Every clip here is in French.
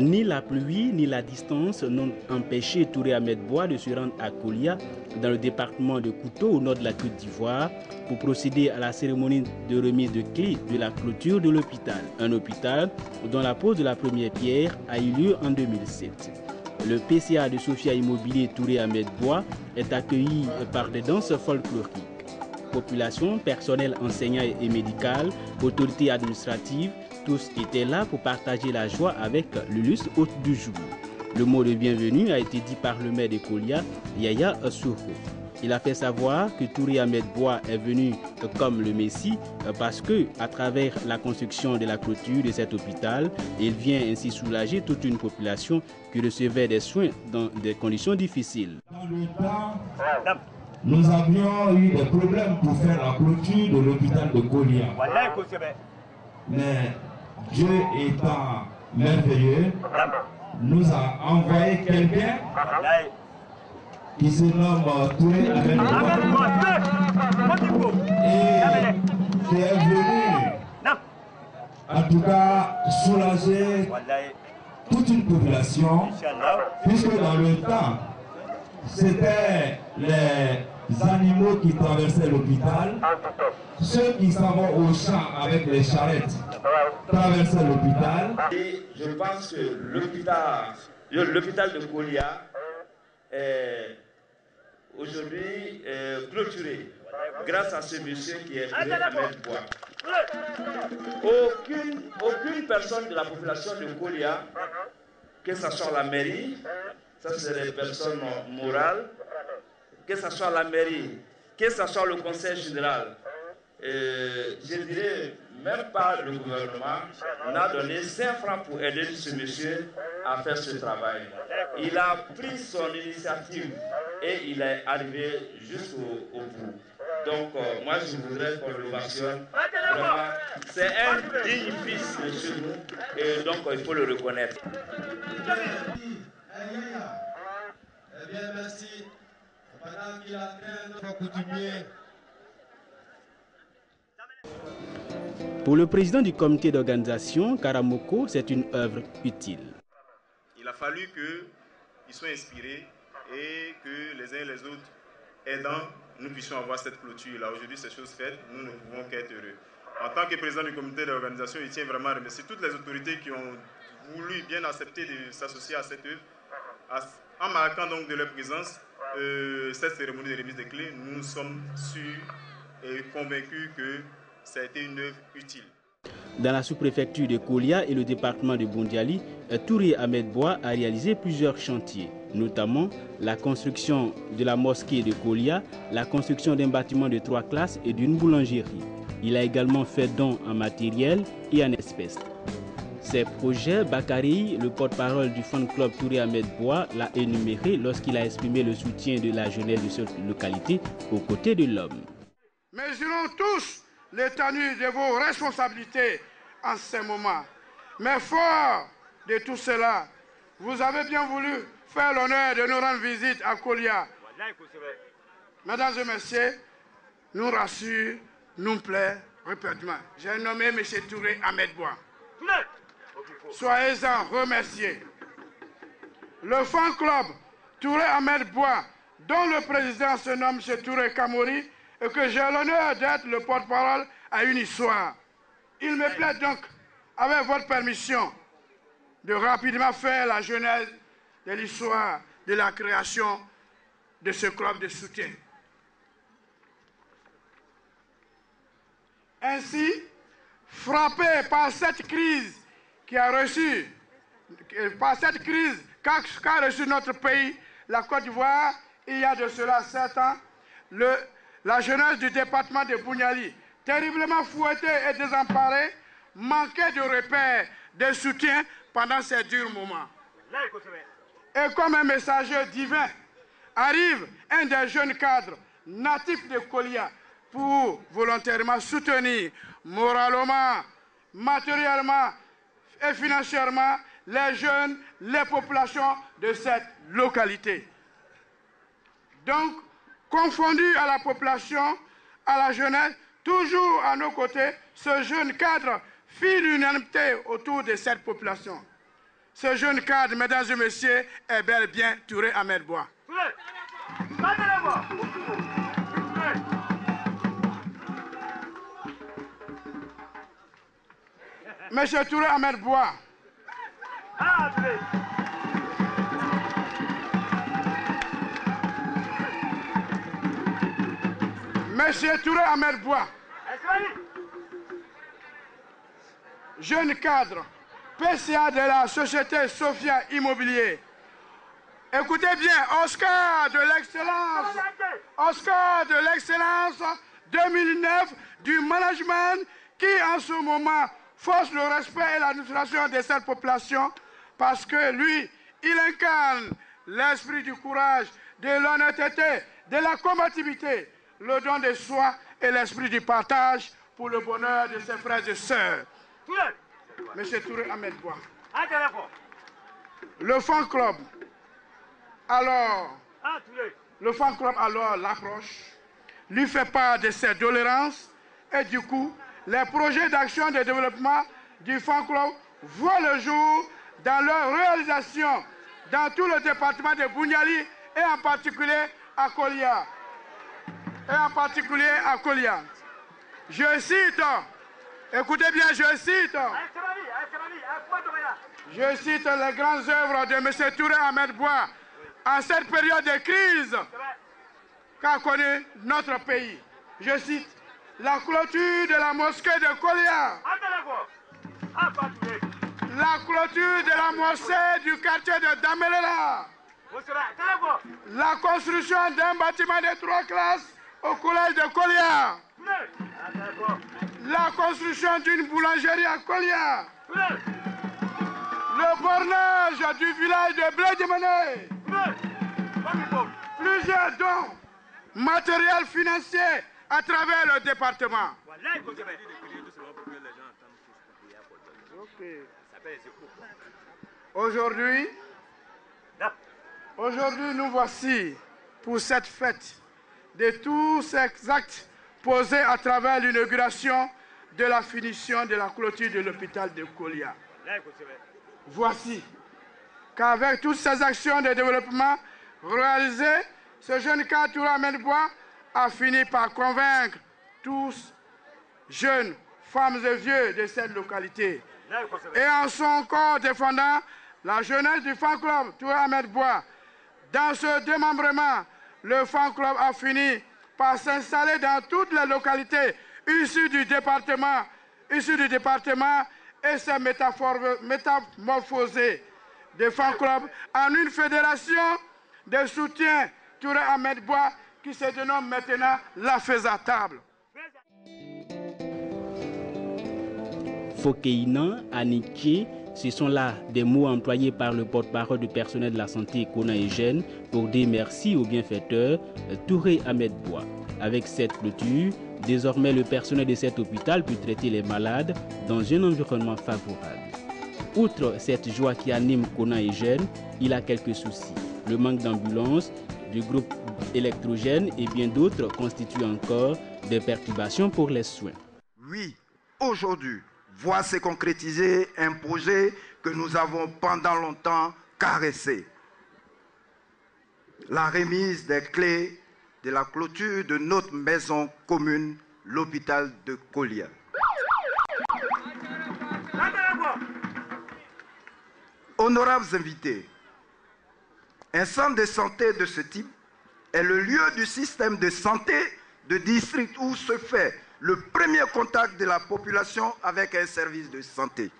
Ni la pluie ni la distance n'ont empêché Touré Ahmed Bois de se rendre à Kolia, dans le département de Kouto, au nord de la Côte d'Ivoire, pour procéder à la cérémonie de remise de clés de la clôture de l'hôpital. Un hôpital dont la pose de la première pierre a eu lieu en 2007. Le PCA de Sophia Immobilier Touré Ahmed Bois est accueilli par des danses folkloriques. Population, personnel enseignant et médical, autorités administratives, tous étaient là pour partager la joie avec l'illustre hôte du jour. Le mot de bienvenue a été dit par le maire de Kolia, Yaya Sourou. Il a fait savoir que Touré Ahmed Bois est venu comme le Messie parce que, à travers la construction de la clôture de cet hôpital, il vient ainsi soulager toute une population qui recevait des soins dans des conditions difficiles. Dans le temps, nous avions eu des problèmes pour faire la clôture de l'hôpital de Kolia. Mais Dieu étant merveilleux, nous a envoyé quelqu'un qui se nomme Touré Ahmed Bois et qui est venu en tout cas soulager toute une population, puisque dans le temps c'était les animaux qui traversaient l'hôpital, ceux qui s'en vont au champ avec les charrettes traversaient l'hôpital. Et je pense que l'hôpital de Kolia est aujourd'hui clôturé grâce à ce monsieur qui est Touré Ahmed Bois. Aucune personne de la population de Kolia, que ce soit la mairie, ça c'est les personnes morales, que ce soit la mairie, que ce soit le conseil général, je dirais même pas le gouvernement, n'a donné 5 francs pour aider ce monsieur à faire ce travail. Il a pris son initiative et il est arrivé jusqu'au bout. Donc moi je voudrais qu'on le mentionne. C'est un digne fils de chez nous et donc il faut le reconnaître. Eh bien merci. Pendant qu'il entraîne notre coutumier. Pour le président du comité d'organisation, Karamoko, c'est une œuvre utile. Il a fallu qu'ils soient inspirés et que les uns et les autres aidants, nous puissions avoir cette clôture-là. Aujourd'hui, c'est chose faite, nous ne pouvons qu'être heureux. En tant que président du comité d'organisation, il tient vraiment à remercier toutes les autorités qui ont voulu bien accepter de s'associer à cette œuvre. En marquant donc de leur présence cette cérémonie de remise des clés, nous sommes sûrs et convaincus que ça a été une œuvre utile. Dans la sous-préfecture de Kolia et le département de Bondiali, Touré Ahmed Bois a réalisé plusieurs chantiers, notamment la construction de la mosquée de Kolia, la construction d'un bâtiment de 3 classes et d'une boulangerie. Il a également fait don en matériel et en espèces. Ces projets, Bakary, le porte-parole du fan club Touré Ahmed Bois, l'a énuméré lorsqu'il a exprimé le soutien de la jeunesse de cette localité aux côtés de l'homme. Mesurons tous l'étendue de vos responsabilités en ces moments. Mais fort de tout cela, vous avez bien voulu faire l'honneur de nous rendre visite à Kolia. Mesdames et messieurs, nous rassure, nous plaît, répètement. J'ai nommé M. Touré Ahmed Bois. Soyez-en remerciés. Le fan club Touré Ahmed Bois, dont le président se nomme M. Touré Kamori, et que j'ai l'honneur d'être le porte-parole, a une histoire. Il me plaît donc, avec votre permission, de rapidement faire la genèse de l'histoire de la création de ce club de soutien. Ainsi, frappé par cette crise qu'a reçu notre pays, la Côte d'Ivoire, il y a de cela 7 ans, la jeunesse du département de Bouniali, terriblement fouettée et désemparée, manquait de repères, de soutien pendant ces durs moments. Et comme un messager divin, arrive un des jeunes cadres natifs de Kolia pour volontairement soutenir moralement, matériellement et financièrement les jeunes, les populations de cette localité. Donc, confondu à la population, à la jeunesse, toujours à nos côtés, ce jeune cadre fit l'unanimité autour de cette population. Ce jeune cadre, mesdames et messieurs, est bel et bien Touré Ahmed Bois. Monsieur Touré Ahmed Bois, Monsieur Touré Ahmed Bois, jeune cadre, PCA de la société Sophia Immobilier. Écoutez bien, Oscar de l'excellence 2009 du management qui en ce moment force le respect et l'administration de cette population parce que lui, il incarne l'esprit du courage, de l'honnêteté, de la combativité, le don de soi et l'esprit du partage pour le bonheur de ses frères et sœurs. Monsieur Touré Ahmed Bois. Le fan club, alors l'approche, lui fait part de ses doléances et du coup, les projets d'action de développement du fan club voient le jour dans leur réalisation dans tout le département de Bouniali et en particulier à Kolia. Je cite, écoutez bien, je cite les grandes œuvres de M. Touré Ahmed Bois en cette période de crise qu'a connue notre pays. Je cite la clôture de la mosquée de Kolia, la clôture de la mosquée du quartier de Damelela, la construction d'un bâtiment de 3 classes au collège de Kolia, la construction d'une boulangerie à Kolia, le bornage du village de Blédimene, plusieurs dons matériels financiers à travers le département. Aujourd'hui, nous voici pour cette fête de tous ces actes posés à travers l'inauguration de la finition de la clôture de l'hôpital de Kolia. Voici qu'avec toutes ces actions de développement réalisées, ce jeune cadre Touré Ahmed Bois a fini par convaincre tous, jeunes, femmes et vieux de cette localité. Et en son corps défendant la jeunesse du fan club Touré Ahmed Bois, dans ce démembrement, le fan club a fini par s'installer dans toutes les localités issues du département et s'est métamorphosé de fan club en une fédération de soutien Touré Ahmed Bois qui se dénomme maintenant la Faisatable. Fokeina, Aniké, ce sont là des mots employés par le porte-parole du personnel de la santé Kona Eugène pour dire merci au bienfaiteur Touré Ahmed Bois. Avec cette clôture, désormais le personnel de cet hôpital peut traiter les malades dans un environnement favorable. Outre cette joie qui anime Konan et jeunes, il a quelques soucis. Le manque d'ambulances, du groupe électrogène et bien d'autres constituent encore des perturbations pour les soins. Oui, aujourd'hui, voit se concrétiser un projet que nous avons pendant longtemps caressé. La remise des clés de la clôture de notre maison commune, l'hôpital de Kolia. Honorables invités, un centre de santé de ce type est le lieu du système de santé de district où se fait le premier contact de la population avec un service de santé.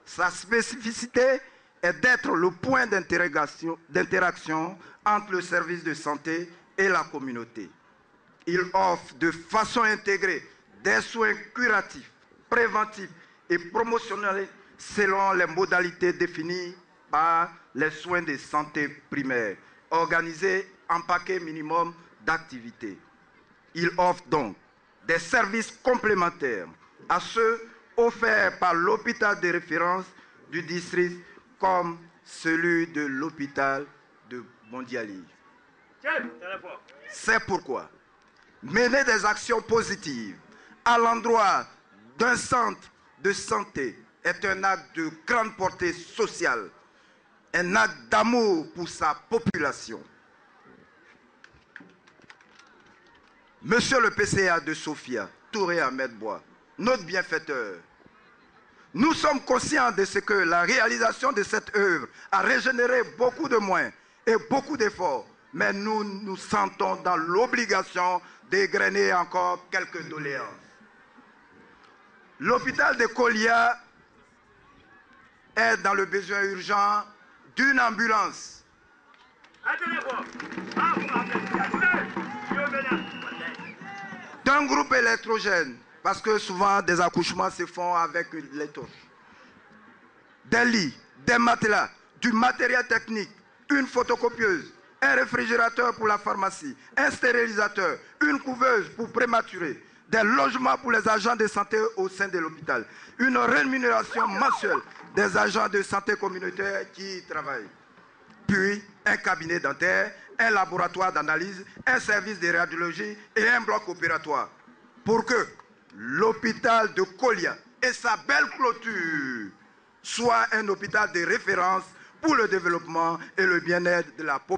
Sa spécificité est d'être le point d'interaction entre le service de santé et la communauté. Il offre de façon intégrée des soins curatifs, préventifs et promotionnels selon les modalités définies par les soins de santé primaires, organisés en paquet minimum d'activités. Il offre donc des services complémentaires à ceux offerts par l'hôpital de référence du district comme celui de l'hôpital de Bondiali. C'est pourquoi mener des actions positives à l'endroit d'un centre de santé est un acte de grande portée sociale, un acte d'amour pour sa population. Monsieur le PCA de Sofia, Touré Ahmed Bois, notre bienfaiteur, nous sommes conscients de ce que la réalisation de cette œuvre a régénéré beaucoup de moyens et beaucoup d'efforts, mais nous nous sentons dans l'obligation d'égrener encore quelques doléances. L'hôpital de Kolia est dans le besoin urgent d'une ambulance. D'un groupe électrogène, parce que souvent des accouchements se font avec les torches. Des lits, des matelas, du matériel technique, une photocopieuse, un réfrigérateur pour la pharmacie, un stérilisateur, une couveuse pour prématurés, des logements pour les agents de santé au sein de l'hôpital, une rémunération mensuelle des agents de santé communautaire qui y travaillent, puis un cabinet dentaire, un laboratoire d'analyse, un service de radiologie et un bloc opératoire, pour que l'hôpital de Kolia et sa belle clôture soient un hôpital de référence pour le développement et le bien-être de la population.